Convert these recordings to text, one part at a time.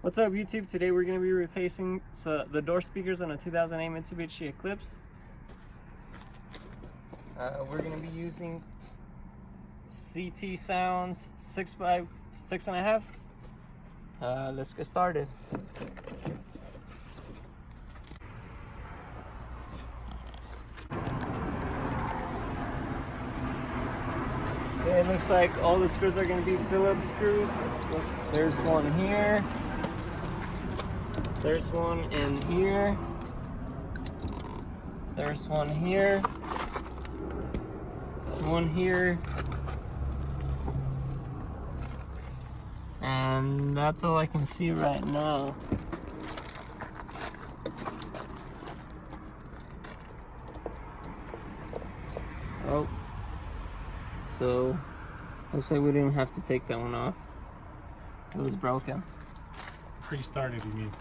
What's up YouTube? Today we're going to be replacing the door speakers on a 2008 Mitsubishi Eclipse. We're going to be using CT Sounds 6x6.5. Let's get started. Okay, it looks like all the screws are going to be Phillips screws. Look, there's one here. There's one in here. There's one here. One here. And that's all I can see right now. Oh. So, looks like we didn't have to take that one off. It was broken. Pre-started, you mean?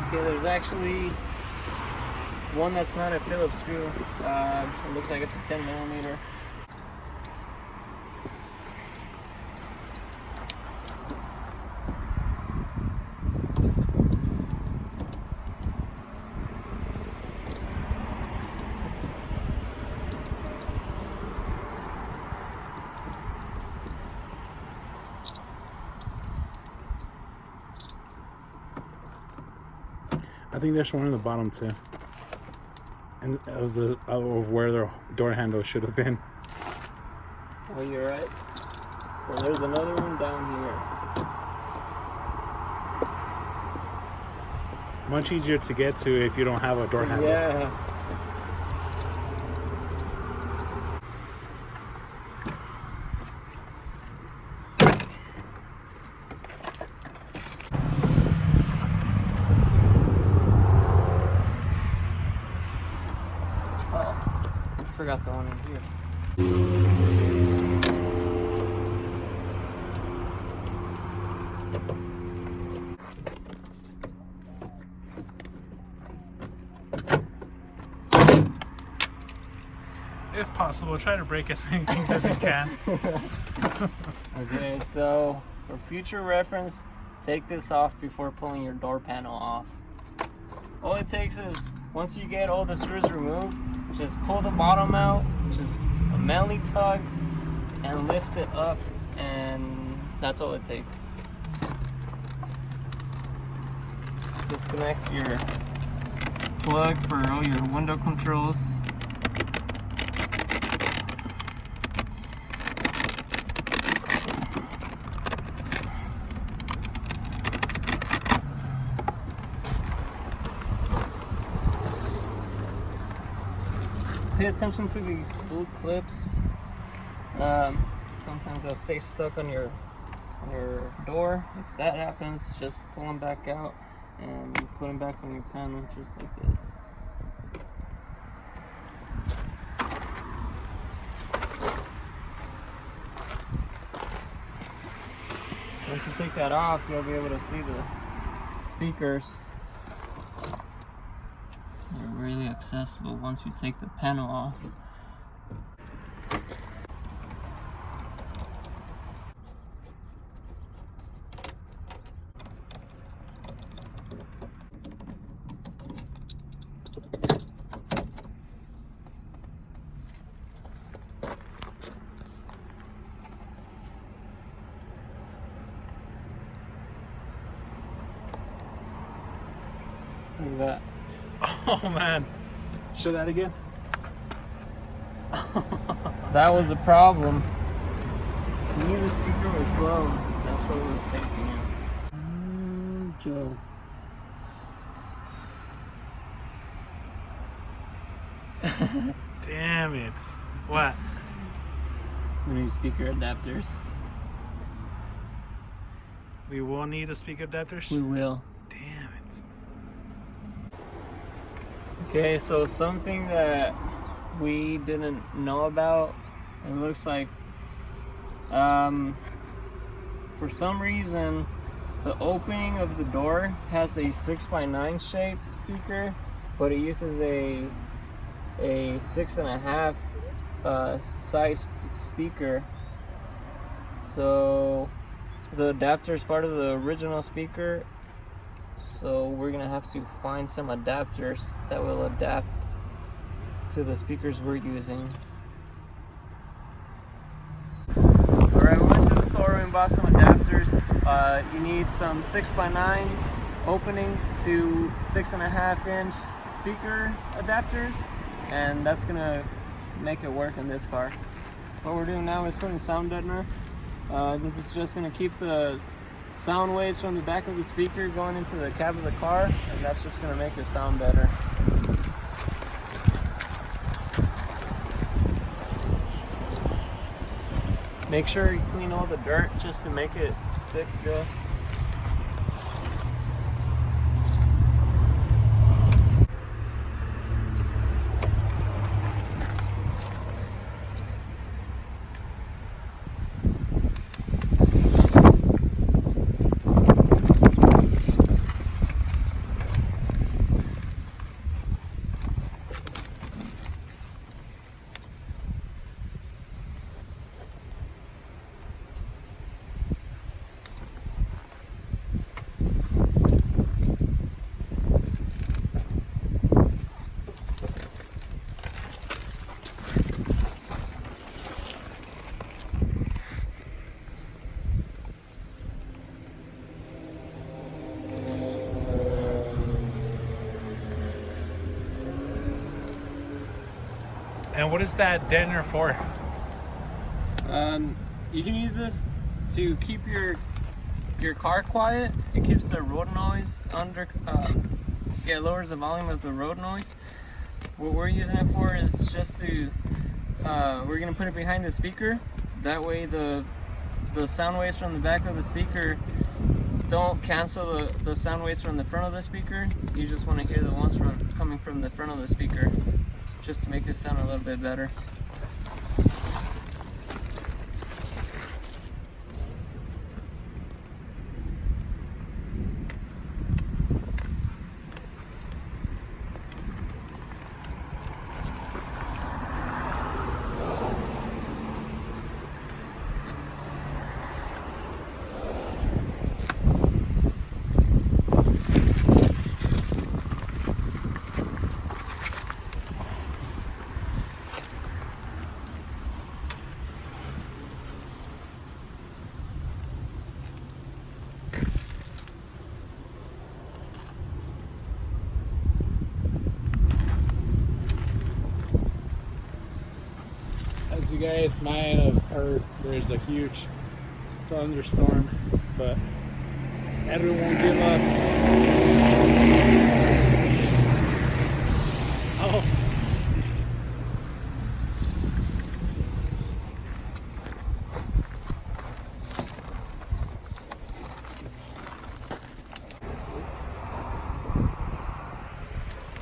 Okay, there's actually one that's not a Phillips screw. It looks like it's a 10mm. I think there's one in the bottom too, and of where the door handle should have been. Oh, you're right. So there's another one down here. Much easier to get to if you don't have a door handle. Yeah. Forgot the one in here. If possible, try to break as many things as you can. Okay, so for future reference, take this off before pulling your door panel off. All it takes is, once you get all the screws removed, just pull the bottom out, just a manly tug, and lift it up, and that's all it takes. Disconnect your plug for all your window controls. Pay attention to these blue clips. Sometimes they'll stay stuck on your door. If that happens, just pull them back out and put them back on your panel, just like this. Once you take that off, you'll be able to see the speakers. They're really accessible once you take the panel off. Look at that. Oh man, show that again. That was a problem. We knew the speaker was blown. That's what we're replacing it. Joe. Damn it. What? We need speaker adapters. We will need a speaker adapters? We will. Damn it. Okay, so something that we didn't know about, it looks like for some reason the opening of the door has a 6x9 shape speaker, but it uses a 6.5 size speaker. So the adapter is part of the original speaker, so we're gonna have to find some adapters that will adapt to the speakers we're using. Alright, we went to the store and bought some adapters. You need some 6x9 opening to 6.5-inch speaker adapters, and that's gonna make it work in this car. What we're doing now is putting a sound deadener. This is just gonna keep the sound waves from the back of the speaker going into the cab of the car, and that's just gonna make it sound better. Make sure you clean all the dirt just to make it stick good. And what is that deadener for? You can use this to keep your car quiet. It keeps the road noise under. It lowers the volume of the road noise. What we're using it for is just to. We're gonna put it behind the speaker. That way, the sound waves from the back of the speaker don't cancel the sound waves from the front of the speaker. You just want to hear the ones coming from the front of the speaker, just to make it sound a little bit better. As you guys might have heard, there's a huge thunderstorm, but everyone give up. Oh.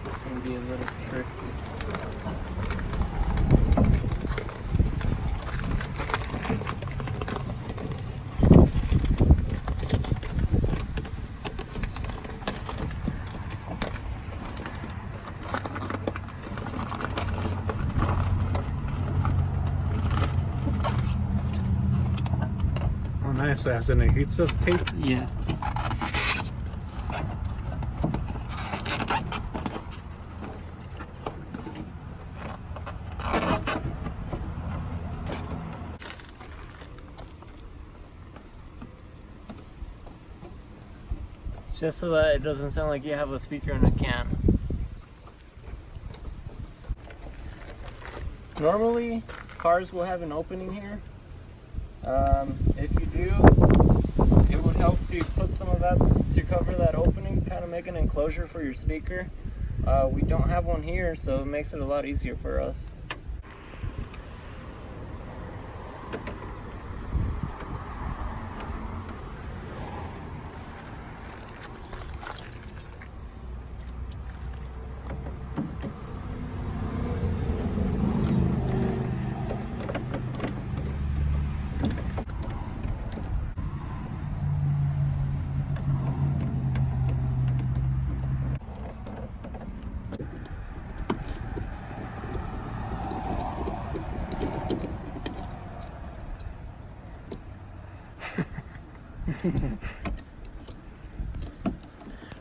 It's gonna be a little tricky. Oh, nice. So it has an adhesive tape. Yeah. It's just so that it doesn't sound like you have a speaker in a can. Normally, cars will have an opening here. If you do, it would help to put some of that to cover that opening, kind of make an enclosure for your speaker. We don't have one here, so it makes it a lot easier for us.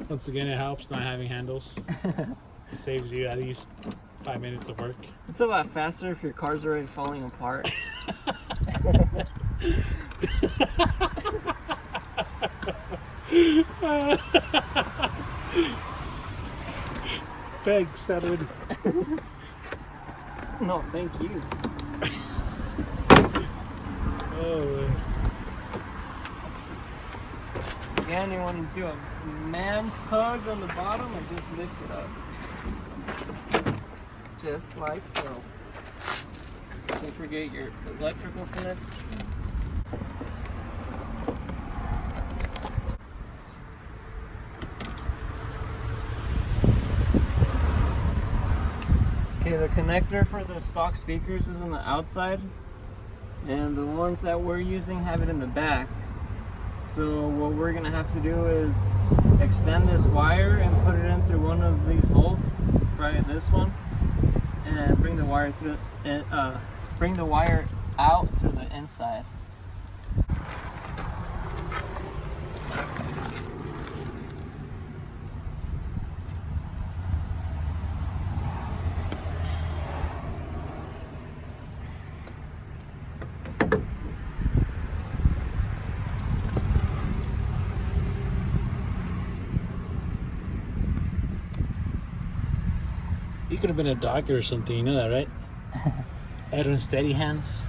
Once again, it helps not having handles. It saves you at least 5 minutes of work. It's a lot faster if your car's already falling apart. Thanks, Edwin. No, thank you. Oh, man. Again, you want to do a man hug on the bottom and just lift it up. Just like so. Don't forget your electrical connector. Okay, the connector for the stock speakers is on the outside, and the ones that we're using have it in the back. So what we're gonna have to do is extend this wire and put it in through one of these holes, right, this one, and bring the wire through. Bring the wire out through the inside. You could have been a doctor or something, you know that, right? Edwin Steady Hands.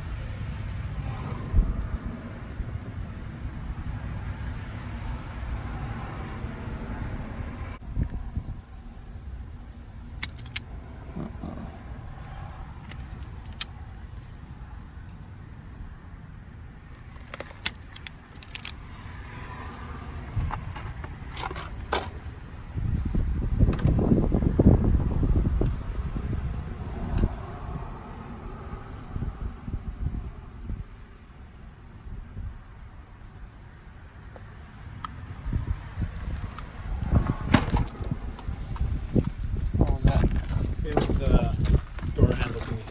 What was that? It was the door handle thingy.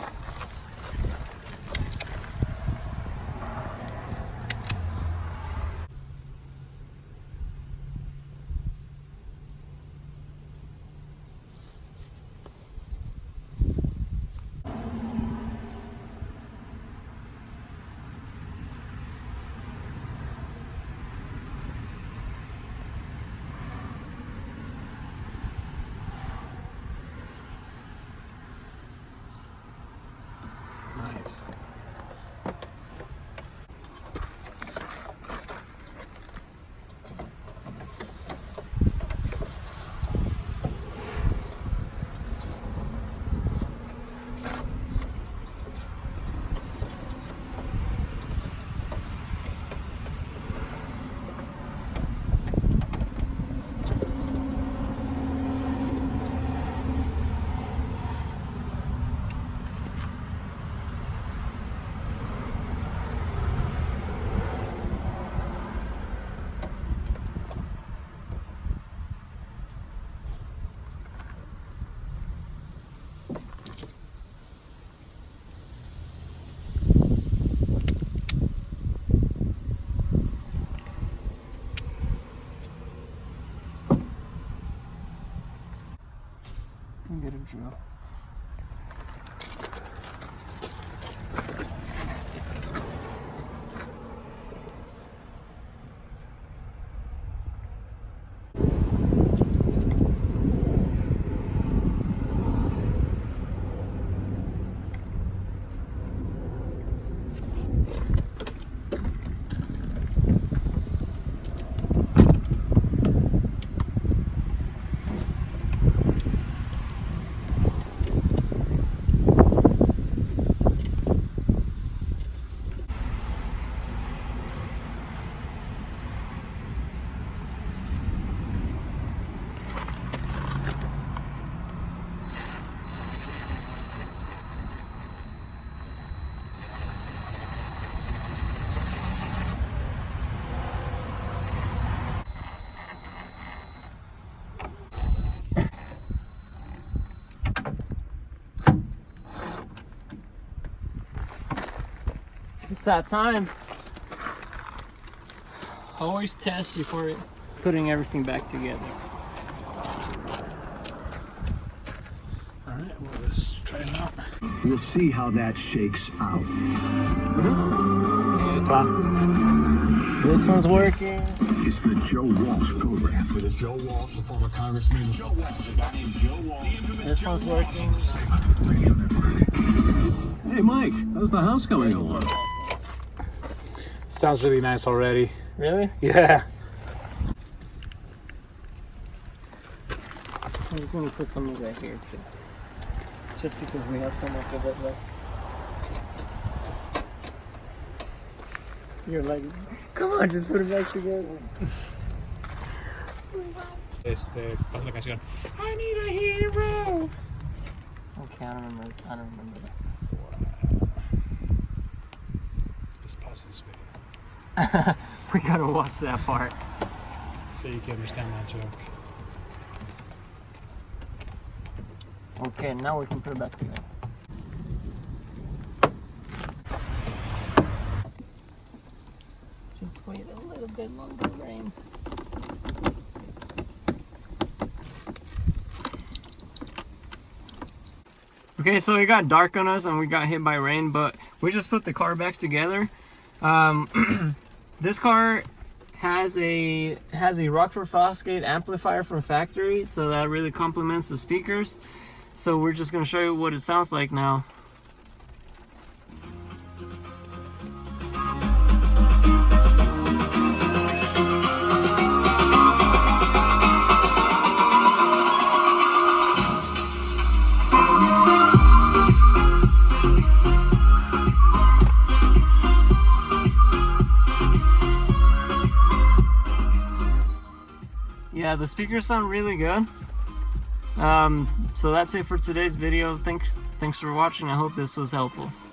Nice. Can get a drill. It's that time. Always test before putting everything back together. All right, well, let's try it out. We'll see how that shakes out. Okay, it's on. This one's working. It's the Joe Walsh program. With Joe Walsh, the former congressman. Joe Walsh, a guy named Joe Walsh. This one's working. Hey, Mike, how's the house coming along? Sounds really nice already. Really? Yeah. I'm just gonna put some of that here too. Just because we have so much of it left. You're like, come on, just put it back together. Pasa la canción. I need a hero. Okay, I don't remember that. Let's pause this video We gotta watch that part. so you can understand that joke. Okay, now we can put it back together. Just wait a little bit longer, Rain. Okay, so it got dark on us and we got hit by rain, but we just put the car back together. This car has a Rockford Fosgate amplifier from factory, so that really complements the speakers. So we're just gonna show you what it sounds like now. Yeah, the speakers sound really good. So that's it for today's video. Thanks for watching. I hope this was helpful.